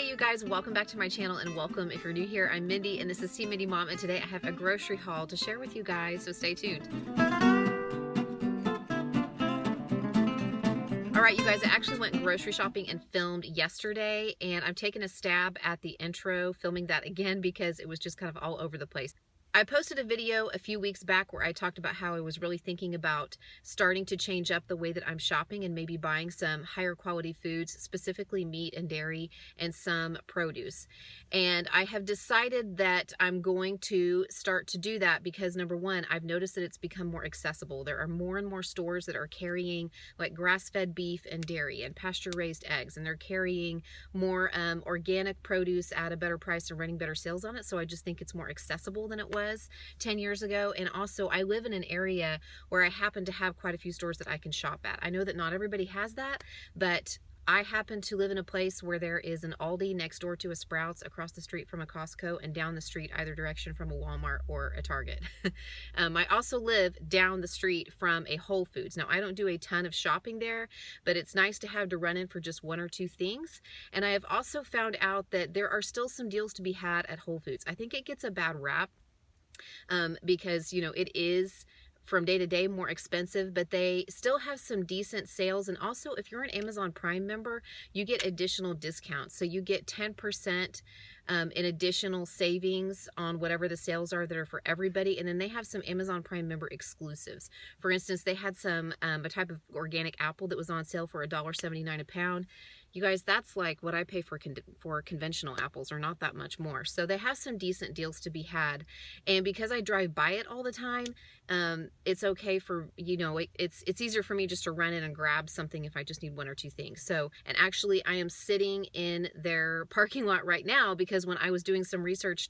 Hey you guys, welcome back to my channel and welcome if you're new here. I'm Mindy and this is Team Mindy Mom, and today I have a grocery haul to share with you guys, so stay tuned. Alright you guys, I actually went grocery shopping and filmed yesterday, and I'm taking a stab at the intro, filming that again because it was just kind of all over the place. I posted a video a few weeks back where I talked about how I was really thinking about starting to change up the way that I'm shopping and maybe buying some higher quality foods, specifically meat and dairy and some produce. And I have decided that I'm going to start to do that because number one, I've noticed that it's become more accessible. There are more and more stores that are carrying like grass-fed beef and dairy and pasture-raised eggs, and they're carrying more organic produce at a better price and running better sales on it. So I just think it's more accessible than it was 10 years ago. And also I live in an area where I happen to have quite a few stores that I can shop at. I know that not everybody has that, but I happen to live in a place where there is an Aldi next door to a Sprouts, across the street from a Costco, and down the street either direction from a Walmart or a Target. I also live down the street from a Whole Foods. Now I don't do a ton of shopping there, but it's nice to have to run in for just one or two things. And I have also found out that there are still some deals to be had at Whole Foods. I think it gets a bad rap because, you know, it is from day to day more expensive, but they still have some decent sales. And also if you're an Amazon Prime member, you get additional discounts. So you get 10% in additional savings on whatever the sales are that are for everybody. And then they have some Amazon Prime member exclusives. For instance, they had some a type of organic apple that was on sale for $1.79 a pound. You guys, that's like what I pay for conventional apples, or not that much more. So they have some decent deals to be had. And because I drive by it all the time, it's okay for, you know, it's easier for me just to run in and grab something if I just need one or two things. So, and actually I am sitting in their parking lot right now because when I was doing some research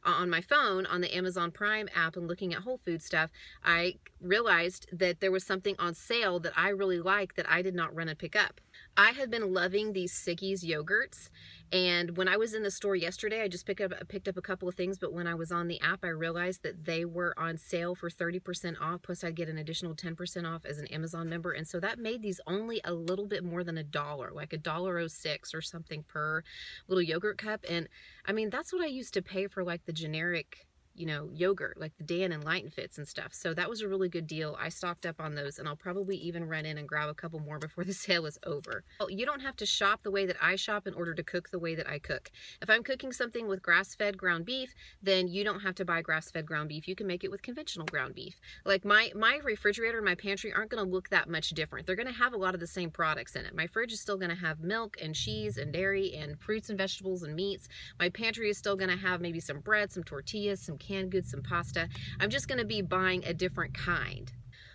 on my phone on the Amazon Prime app and looking at Whole Foods stuff, I realized that there was something on sale that I really like that I did not run and pick up. I have been loving these Siggi's yogurts, and when I was in the store yesterday, I just picked up a couple of things, but when I was on the app, I realized that they were on sale for 30% off, plus I'd get an additional 10% off as an Amazon member, and so that made these only a little bit more than $1, like $1.06 or something per little yogurt cup. And I mean, that's what I used to pay for like the generic, you know, yogurt, like the Dan and Light and Fits and stuff. So that was a really good deal. I stocked up on those, and I'll probably even run in and grab a couple more before the sale is over. Well, you don't have to shop the way that I shop in order to cook the way that I cook. If I'm cooking something with grass-fed ground beef, then you don't have to buy grass-fed ground beef. You can make it with conventional ground beef. Like my refrigerator and my pantry aren't going to look that much different. They're going to have a lot of the same products in it. My fridge is still going to have milk and cheese and dairy and fruits and vegetables and meats. My pantry is still going to have maybe some bread, some tortillas, some canned goods, some pasta. I'm just going to be buying a different kind.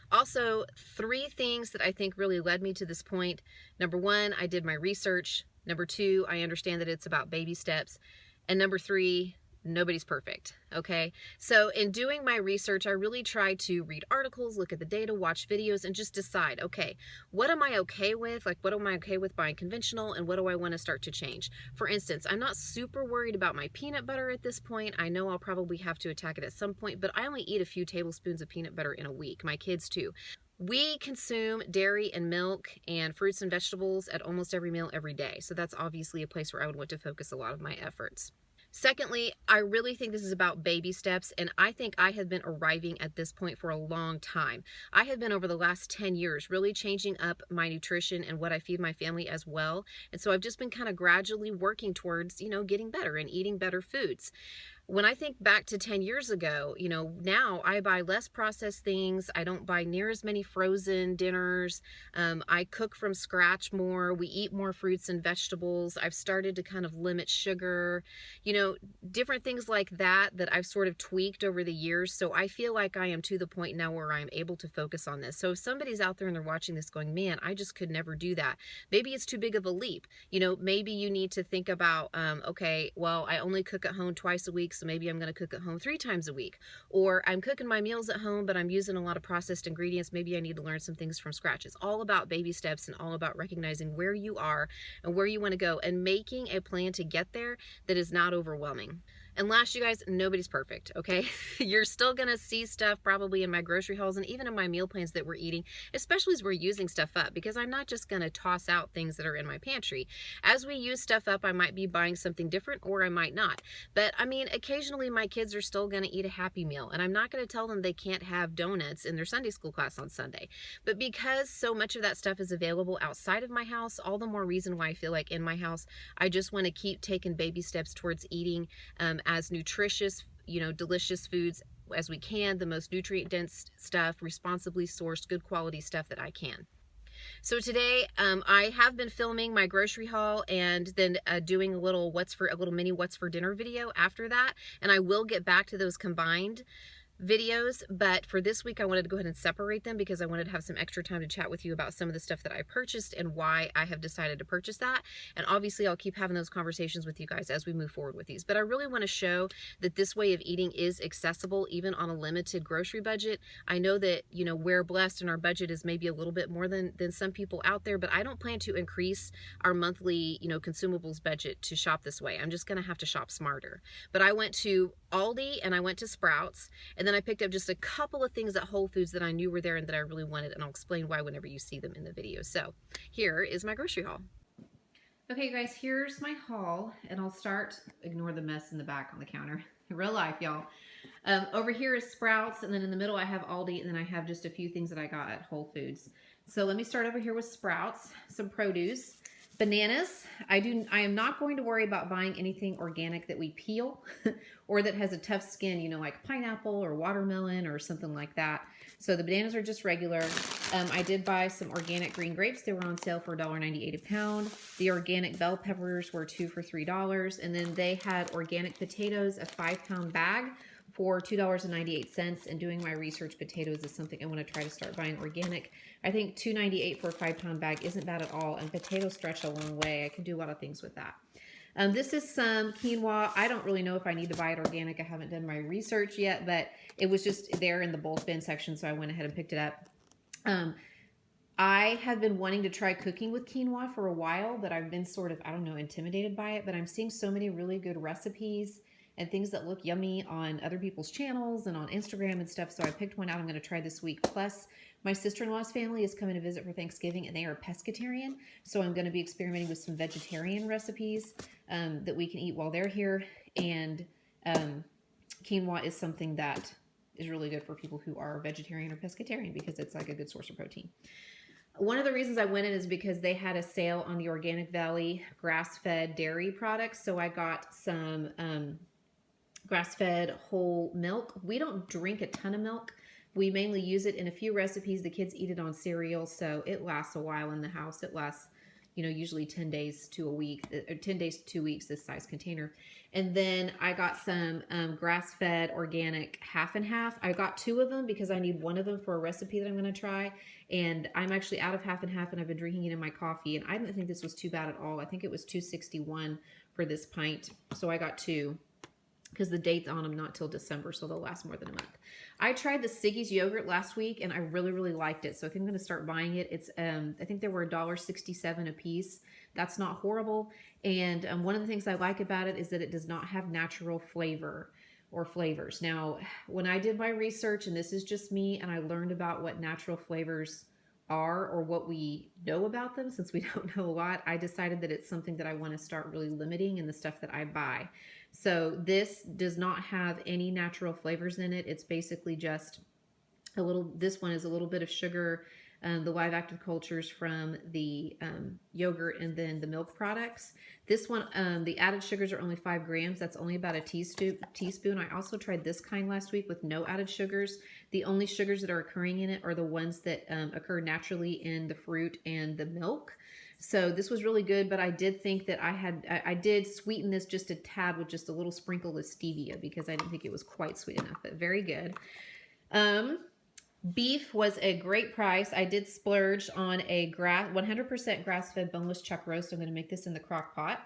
Also, 3 things that I think really led me to this point. Number 1, I did my research. Number 2, I understand that it's about baby steps. And number 3, nobody's perfect, okay? So in doing my research, I really tried to read articles, look at the data, watch videos, and just decide, okay, what am I okay with? Like, what am I okay with buying conventional, and what do I want to start to change? For instance, I'm not super worried about my peanut butter at this point. I know I'll probably have to attack it at some point, but I only eat a few tablespoons of peanut butter in a week. My kids too. We consume dairy and milk and fruits and vegetables at almost every meal every day. So that's obviously a place where I would want to focus a lot of my efforts. Secondly, I really think this is about baby steps, and I think I have been arriving at this point for a long time. I have been over the last 10 years really changing up my nutrition and what I feed my family as well. And so I've just been kind of gradually working towards, you know, getting better and eating better foods. When I think back to 10 years ago, you know, now I buy less processed things. I don't buy near as many frozen dinners. I cook from scratch more. We eat more fruits and vegetables. I've started to kind of limit sugar, you know, different things like that I've sort of tweaked over the years. So I feel like I am to the point now where I'm able to focus on this. So if somebody's out there and they're watching this going, man, I just could never do that. Maybe it's too big of a leap. You know, maybe you need to think about, okay, well, I only cook at home twice a week, so maybe I'm going to cook at home 3 times a week. Or I'm cooking my meals at home, but I'm using a lot of processed ingredients. Maybe I need to learn some things from scratch. It's all about baby steps and all about recognizing where you are and where you want to go and making a plan to get there that is not overwhelming. And last, you guys, nobody's perfect, okay? You're still gonna see stuff probably in my grocery hauls and even in my meal plans that we're eating, especially as we're using stuff up, because I'm not just gonna toss out things that are in my pantry. As we use stuff up, I might be buying something different or I might not. But I mean, occasionally my kids are still gonna eat a Happy Meal, and I'm not gonna tell them they can't have donuts in their Sunday school class on Sunday. But because so much of that stuff is available outside of my house, all the more reason why I feel like in my house, I just wanna keep taking baby steps towards eating as nutritious, delicious foods as we can, the most nutrient dense stuff, responsibly sourced, good quality stuff that I can. So today I have been filming my grocery haul and then doing a little mini what's for dinner video after that, and I will get back to those combined videos, but for this week I wanted to go ahead and separate them because I wanted to have some extra time to chat with you about some of the stuff that I purchased and why I have decided to purchase that. And obviously I'll keep having those conversations with you guys as we move forward with these, but I really want to show that this way of eating is accessible even on a limited grocery budget. I know that, we're blessed and our budget is maybe a little bit more than some people out there, but I don't plan to increase our monthly, consumables budget to shop this way. I'm just going to have to shop smarter. But I went to Aldi and I went to Sprouts, and then I picked up just a couple of things at Whole Foods that I knew were there and that I really wanted, and I'll explain why whenever you see them in the video. So here is my grocery haul. Okay guys, here's my haul, and I'll start, ignore the mess in the back on the counter. Real life, y'all. Over here is Sprouts, and then in the middle I have Aldi, and then I have just a few things that I got at Whole Foods. So let me start over here with Sprouts, some produce. Bananas. I am not going to worry about buying anything organic that we peel or that has a tough skin, like pineapple or watermelon or something like that. So the bananas are just regular. I did buy some organic green grapes. They were on sale for $1.98 a pound. The organic bell peppers were 2 for $3. And then they had organic potatoes, a 5-pound bag, for $2.98. And doing my research, potatoes is something I want to try to start buying organic. I think $2.98 for a 5-pound bag isn't bad at all, and potatoes stretch a long way. I can do a lot of things with that. This is some quinoa. I don't really know if I need to buy it organic. I haven't done my research yet, but it was just there in the bulk bin section, so I went ahead and picked it up. I have been wanting to try cooking with quinoa for a while, but I've been sort of, intimidated by it, but I'm seeing so many really good recipes and things that look yummy on other people's channels and on Instagram and stuff. So I picked one out I'm going to try this week. Plus, my sister-in-law's family is coming to visit for Thanksgiving, and they are pescatarian. So I'm going to be experimenting with some vegetarian recipes that we can eat while they're here. And quinoa is something that is really good for people who are vegetarian or pescatarian because it's like a good source of protein. One of the reasons I went in is because they had a sale on the Organic Valley grass-fed dairy products. So I got some grass-fed whole milk. We don't drink a ton of milk. We mainly use it in a few recipes. The kids eat it on cereal, so it lasts a while in the house. It lasts, usually 10 days to a week, or 10 days to 2 weeks, this size container. And then I got some grass-fed organic half and half. I got 2 of them because I need one of them for a recipe that I'm going to try. And I'm actually out of half and half, and I've been drinking it in my coffee. And I didn't think this was too bad at all. I think it was $2.61 for this pint. So I got 2 because the date's on them not till December, so they'll last more than a month. I tried the Siggi's yogurt last week, and I really, really liked it. So I think I'm going to start buying it. It's I think they were $1.67 a piece. That's not horrible. And one of the things I like about it is that it does not have natural flavor or flavors. Now, when I did my research, and this is just me, and I learned about what natural flavors are or what we know about them, since we don't know a lot, I decided that it's something that I want to start really limiting in the stuff that I buy. So this does not have any natural flavors in it. It's basically just a little, this one is a little bit of sugar, the live active cultures from the yogurt, and then the milk products. This one, the added sugars are only 5 grams. That's only about a teaspoon. I also tried this kind last week with no added sugars. The only sugars that are occurring in it are the ones that occur naturally in the fruit and the milk. So this was really good, but I did think that I did sweeten this just a tad with just a little sprinkle of stevia because I didn't think it was quite sweet enough, but very good. Beef was a great price. I did splurge on a 100% grass-fed boneless chuck roast. I'm going to make this in the crock pot.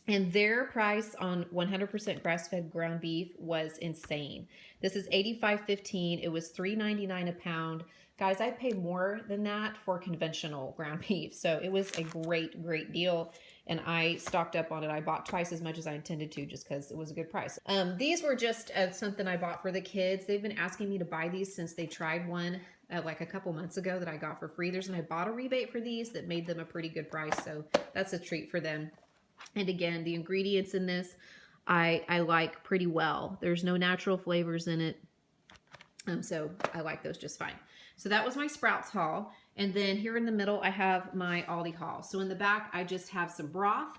And their price on 100% grass-fed ground beef was insane. This is $85.15. It was $3.99 a pound. Guys, I pay more than that for conventional ground beef. So it was a great, great deal. And I stocked up on it. I bought twice as much as I intended to just because it was a good price. These were just something I bought for the kids. They've been asking me to buy these since they tried one like a couple months ago that I got for free. And I bought a rebate for these that made them a pretty good price. So that's a treat for them. And again, the ingredients in this, I like pretty well. There's no natural flavors in it. So I like those just fine. So that was my Sprouts haul. And then here in the middle, I have my Aldi haul. So in the back, I just have some broth.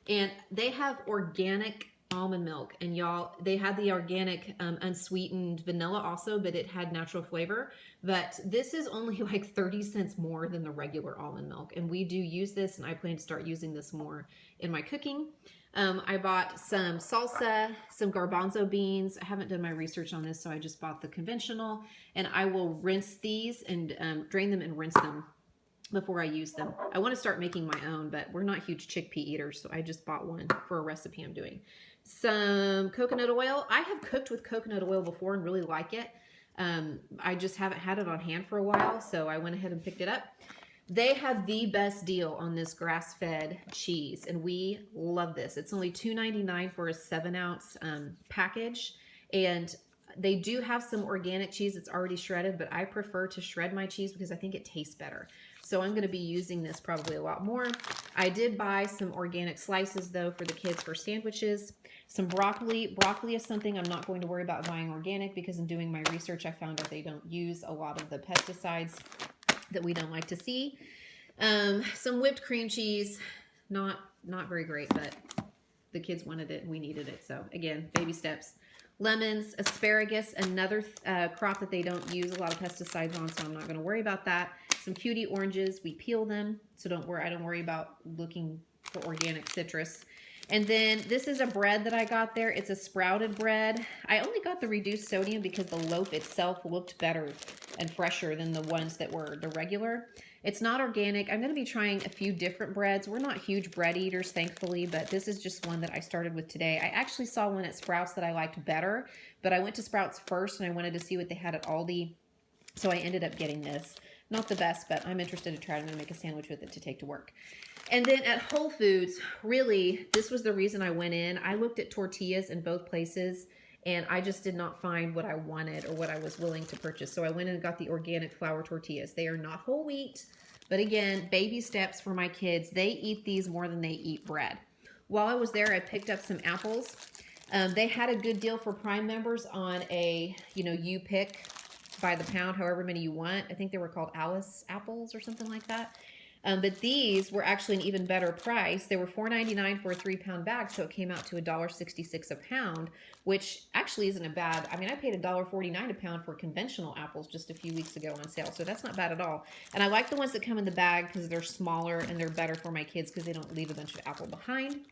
And they have organic almond milk. And y'all, they had the organic unsweetened vanilla also, but it had natural flavor. But this is only like 30 cents more than the regular almond milk. And we do use this, and I plan to start using this more in my cooking. I bought some salsa, some garbanzo beans. I haven't done my research on this, so I just bought the conventional. And I will rinse these and drain them and rinse them before I use them. I want to start making my own, but we're not huge chickpea eaters, so I just bought one for a recipe I'm doing. Some coconut oil. I have cooked with coconut oil before and really like it. I just haven't had it on hand for a while, so I went ahead and picked it up. They have the best deal on this grass-fed cheese, and we love this. It's only $2.99 for a 7-ounce package, and they do have some organic cheese that's already shredded, but I prefer to shred my cheese because I think it tastes better. So I'm going to be using this probably a lot more. I did buy some organic slices, though, for the kids for sandwiches. Some broccoli. Broccoli is something I'm not going to worry about buying organic because in doing my research, I found out they don't use a lot of the pesticides that we don't like to see. Some whipped cream cheese. Not very great, but the kids wanted it and we needed it. So again, baby steps. Lemons, asparagus, another crop that they don't use a lot of pesticides on, so I'm not going to worry about that. Some cutie oranges, we peel them, so I don't worry about looking for organic citrus. And then this is a bread that I got there. It's a sprouted bread. I only got the reduced sodium because the loaf itself looked better and fresher than the ones that were the regular. It's not organic. I'm going to be trying a few different breads. We're not huge bread eaters, thankfully, but this is just one that I started with today. I actually saw one at Sprouts that I liked better, but I went to Sprouts first and I wanted to see what they had at Aldi, so I ended up getting this. Not the best, but I'm interested to try it. I'm going to make a sandwich with it to take to work. And then at Whole Foods, really, this was the reason I went in. I looked at tortillas in both places, and I just did not find what I wanted or what I was willing to purchase. So I went in and got the organic flour tortillas. They are not whole wheat, but again, baby steps for my kids. They eat these more than they eat bread. While I was there, I picked up some apples. They had a good deal for Prime members on a, you pick by the pound, however many you want. I think they were called Alice apples or something like that. But these were actually an even better price. They were $4.99 for a 3-pound bag, so it came out to $1.66 a pound, which actually isn't a bad. I mean, I paid $1.49 a pound for conventional apples just a few weeks ago on sale, so that's not bad at all. And I like the ones that come in the bag because they're smaller and they're better for my kids because they don't leave a bunch of apple behind.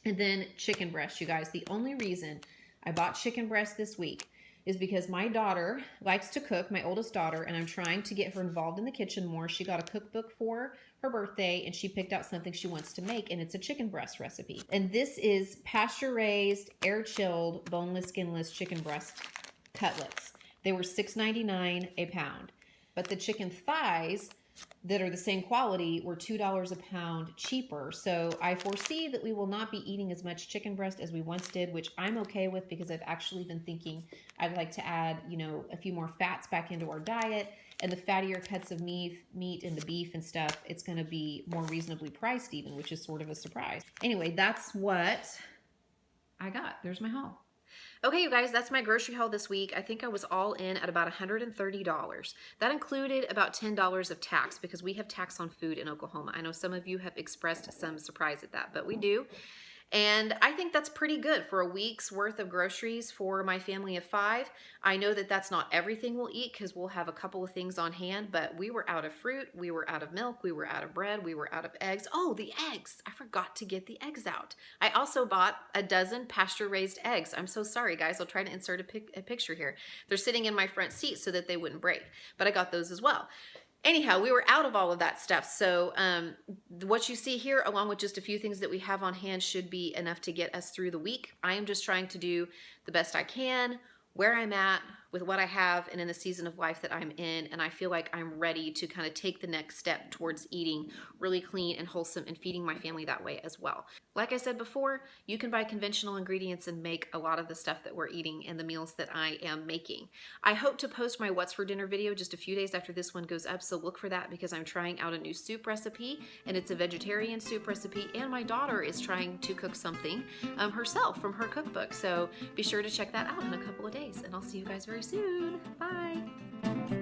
And then chicken breast, you guys. The only reason I bought chicken breast this week is because my daughter likes to cook, my oldest daughter, and I'm trying to get her involved in the kitchen more. She got a cookbook for her birthday, and she picked out something she wants to make, and it's a chicken breast recipe. And this is pasture-raised, air-chilled, boneless, skinless chicken breast cutlets. They were $6.99 a pound. But the chicken thighs that are the same quality were $2 a pound cheaper. So I foresee that we will not be eating as much chicken breast as we once did, which I'm okay with because I've actually been thinking I'd like to add, a few more fats back into our diet. And the fattier cuts of meat and the beef and stuff, it's going to be more reasonably priced even, which is sort of a surprise. Anyway, that's what I got. There's my haul. Okay, you guys, that's my grocery haul this week. I think I was all in at about $130. That included about $10 of tax because we have tax on food in Oklahoma. I know some of you have expressed some surprise at that, but we do. And I think that's pretty good for a week's worth of groceries for my family of 5. I know that that's not everything we'll eat because we'll have a couple of things on hand, but we were out of fruit, we were out of milk, we were out of bread, we were out of eggs. Oh, the eggs. I forgot to get the eggs out. I also bought a dozen pasture-raised eggs. I'm so sorry, guys. I'll try to insert a picture here. They're sitting in my front seat so that they wouldn't break, but I got those as well. Anyhow, we were out of all of that stuff. So what you see here, along with just a few things that we have on hand, should be enough to get us through the week. I am just trying to do the best I can, where I'm at, with what I have, and in the season of life that I'm in. And I feel like I'm ready to kind of take the next step towards eating really clean and wholesome and feeding my family that way as well. Like I said before, you can buy conventional ingredients and make a lot of the stuff that we're eating in the meals that I am making. I hope to post my What's for Dinner video just a few days after this one goes up, so look for that, because I'm trying out a new soup recipe, and it's a vegetarian soup recipe, and my daughter is trying to cook something herself from her cookbook. So be sure to check that out in a couple of days, and I'll see you guys very soon. Bye.